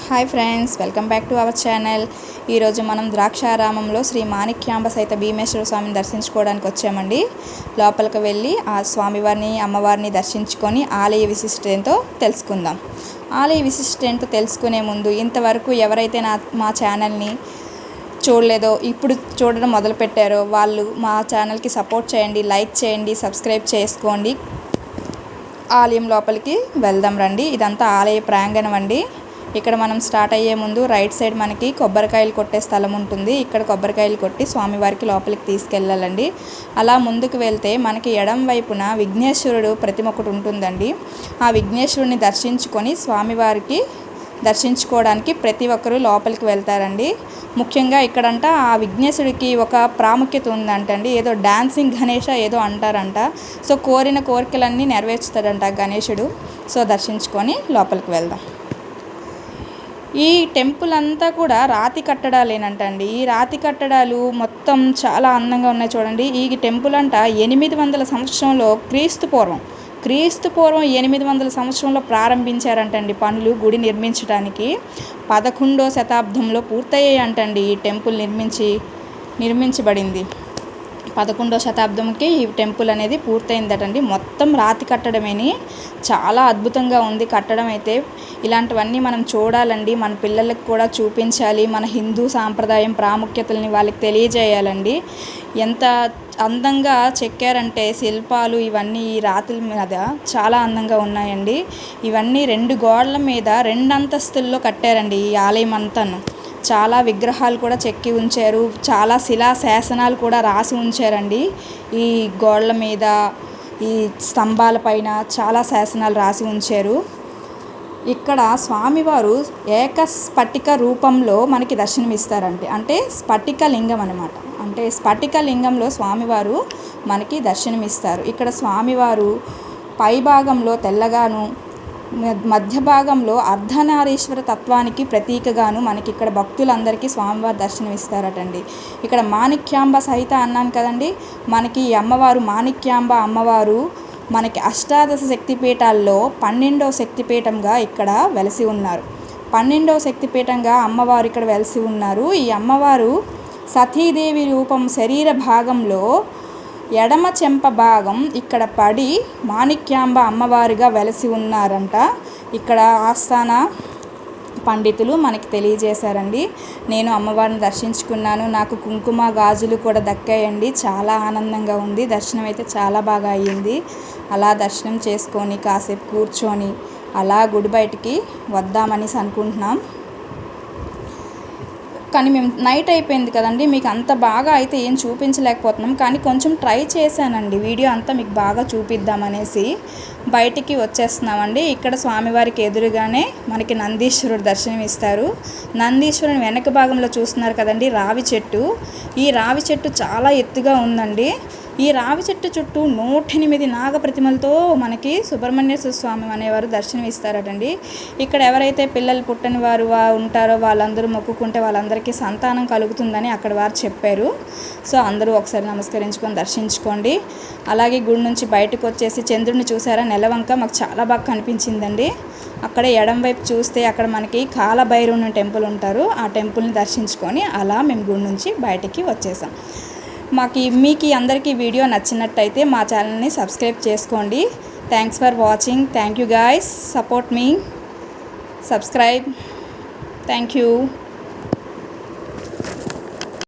Hi friends, welcome back to our channel. ఈరోజు మనం ద్రాక్షారామంలో శ్రీ మాణిక్యాంబ సహిత భీమేశ్వర స్వామిని దర్శించుకోవడానికి వచ్చామండి. లోపలికి వెళ్ళి ఆ స్వామివారిని అమ్మవారిని దర్శించుకొని ఆలయ విశిష్టత ఏంటో తెలుసుకుందాం. ఆలయ విశిష్టత ఏంటో తెలుసుకునే ముందు ఇంతవరకు ఎవరైతే మా ఛానల్ని చూడలేదో ఇప్పుడు చూడడం మొదలుపెట్టారో వాళ్ళు మా ఛానల్కి సపోర్ట్ చేయండి, లైక్ చేయండి, సబ్స్క్రైబ్ చేసుకోండి. ఆలయం లోపలికి వెళ్దాం రండి. ఇదంతా ఆలయ ప్రాంగణం అండి. ఇక్కడ మనం స్టార్ట్ అయ్యే ముందు రైట్ సైడ్ మనకి కొబ్బరికాయలు కొట్టే స్థలం ఉంటుంది. ఇక్కడ కొబ్బరికాయలు కొట్టి స్వామివారికి లోపలికి తీసుకెళ్ళాలండి. అలా ముందుకు వెళ్తే మనకి ఎడం వైపున విఘ్నేశ్వరుడు ప్రతిమ ఒకటి ఉంటుందండి. ఆ విఘ్నేశ్వరుడిని దర్శించుకొని స్వామివారికి దర్శించుకోవడానికి ప్రతి ఒక్కరూ లోపలికి వెళ్తారండి. ముఖ్యంగా ఇక్కడంట ఆ విఘ్నేశ్వరుడికి ఒక ప్రాముఖ్యత ఉందంటండి. ఏదో డాన్సింగ్ గణేష ఏదో అంటారంట. సో కోరిన కోరికలన్నీ నెరవేర్చుతాడంట గణేశుడు. సో దర్శించుకొని లోపలికి వెళ్దాం. ఈ టెంపుల్ అంతా కూడా రాతి కట్టడాలేనంటండి. ఈ రాతి కట్టడాలు మొత్తం చాలా అందంగా ఉన్నాయి చూడండి. ఈ టెంపుల్ అంట 800 సంవత్సరంలో క్రీస్తు పూర్వం 800 సంవత్సరంలో ప్రారంభించారంటండి పనులు గుడి నిర్మించడానికి. 11వ శతాబ్దంలో పూర్తయ్యాయి అంటండి. ఈ టెంపుల్ నిర్మించబడింది 11వ శతాబ్దంకి ఈ టెంపుల్ అనేది పూర్తయిందటండి. మొత్తం రాతి కట్టడమేని చాలా అద్భుతంగా ఉంది కట్టడం అయితే. ఇలాంటివన్నీ మనం చూడాలండి, మన పిల్లలకు కూడా చూపించాలి. మన హిందూ సాంప్రదాయం ప్రాముఖ్యతల్ని వాళ్ళకి తెలియజేయాలండి. ఎంత అందంగా చెక్కారంటే శిల్పాలు ఇవన్నీ ఈ రాతుల మీద చాలా అందంగా ఉన్నాయండి. ఇవన్నీ 2 గోడల మీద 2 అంతస్తుల్లో కట్టారండి ఈ ఆలయం అంతాను. చాలా విగ్రహాలు కూడా చెక్కి ఉంచారు. చాలా శిలా శాసనాలు కూడా రాసి ఉంచారండి. ఈ గోడల మీద ఈ స్తంభాల పైన చాలా శాసనాలు రాసి ఉంచారు. ఇక్కడ స్వామివారు ఏకస్ఫటిక రూపంలో మనకి దర్శనమిస్తారంటే అంటే స్ఫటిక లింగం అనమాట. అంటే స్ఫటిక లింగంలో స్వామివారు మనకి దర్శనమిస్తారు. ఇక్కడ స్వామివారు పైభాగంలో తెల్లగాను మధ్య భాగంలో అర్ధనారీశ్వర తత్వానికి ప్రతీకగాను మనకి ఇక్కడ భక్తులందరికీ స్వామివారి దర్శనం ఇస్తారటండి. ఇక్కడ మాణిక్యాంబ సహిత అన్నాను కదండి. మనకి ఈ అమ్మవారు మాణిక్యాంబ అమ్మవారు మనకి అష్టాదశ శక్తిపీఠాల్లో 12వ శక్తిపీఠంగా ఇక్కడ వెలసి ఉన్నారు. 12వ శక్తిపీఠంగా అమ్మవారు ఇక్కడ వెలసి ఉన్నారు. ఈ అమ్మవారు సతీదేవి రూపం శరీర భాగంలో ఎడమ చెంప భాగం ఇక్కడ పడి మాణిక్యాంబ అమ్మవారిగా వెలసి ఉన్నారంట. ఇక్కడ ఆస్థాన పండితులు మనకి తెలియజేశారండి. నేను అమ్మవారిని దర్శించుకున్నాను. నాకు కుంకుమ గాజులు కూడా దక్కాయండి. చాలా ఆనందంగా ఉంది. దర్శనం అయితే చాలా బాగా అయ్యింది. అలా దర్శనం చేసుకొని కాసేపు కూర్చొని అలా గుడి బయటికి వద్దామనేసి అనుకుంటున్నాం. కానీ మేము నైట్ అయిపోయింది కదండి, మీకు అంత బాగా అయితే ఏం చూపించలేకపోతున్నాం. కానీ కొంచెం ట్రై చేశానండి, వీడియో అంతా మీకు బాగా చూపిద్దామనేసి బయటికి వచ్చేస్తున్నామండి. ఇక్కడ స్వామివారికి ఎదురుగానే మనకి నందీశ్వరుడు దర్శనం ఇస్తారు. నందీశ్వరుని వెనక భాగంలో చూస్తున్నారు కదండి రావి చెట్టు. ఈ రావి చెట్టు చాలా ఎత్తుగా ఉందండి. ఈ రావి చెట్టు చుట్టూ 108 నాగ ప్రతిమలతో మనకి సుబ్రహ్మణ్యేశ్వర స్వామి అనేవారు దర్శనం ఇస్తారటండి. ఇక్కడ ఎవరైతే పిల్లలు పుట్టని వారు ఉంటారో వాళ్ళందరూ మొక్కుకుంటే వాళ్ళందరికీ సంతానం కలుగుతుందని అక్కడ వారు చెప్పారు. సో అందరూ ఒకసారి నమస్కరించుకొని దర్శించుకోండి. అలాగే గుడి నుంచి బయటకు వచ్చేసి చంద్రుడిని చూసారా, నెలవంక మాకు చాలా బాగా కనిపించిందండి. అక్కడే ఎడం వైపు చూస్తే అక్కడ మనకి కాలభైరవుని టెంపుల్ ఉంటారు. ఆ టెంపుల్ని దర్శించుకొని అలా మేము గుడి నుంచి బయటికి వచ్చేసాం. మీకు అందరికీ వీడియో నచ్చినట్టయితే మా ఛానల్ని సబ్స్క్రైబ్ చేసుకోండి. Thanks for watching. Thank you guys. Support me. Subscribe. Thank you.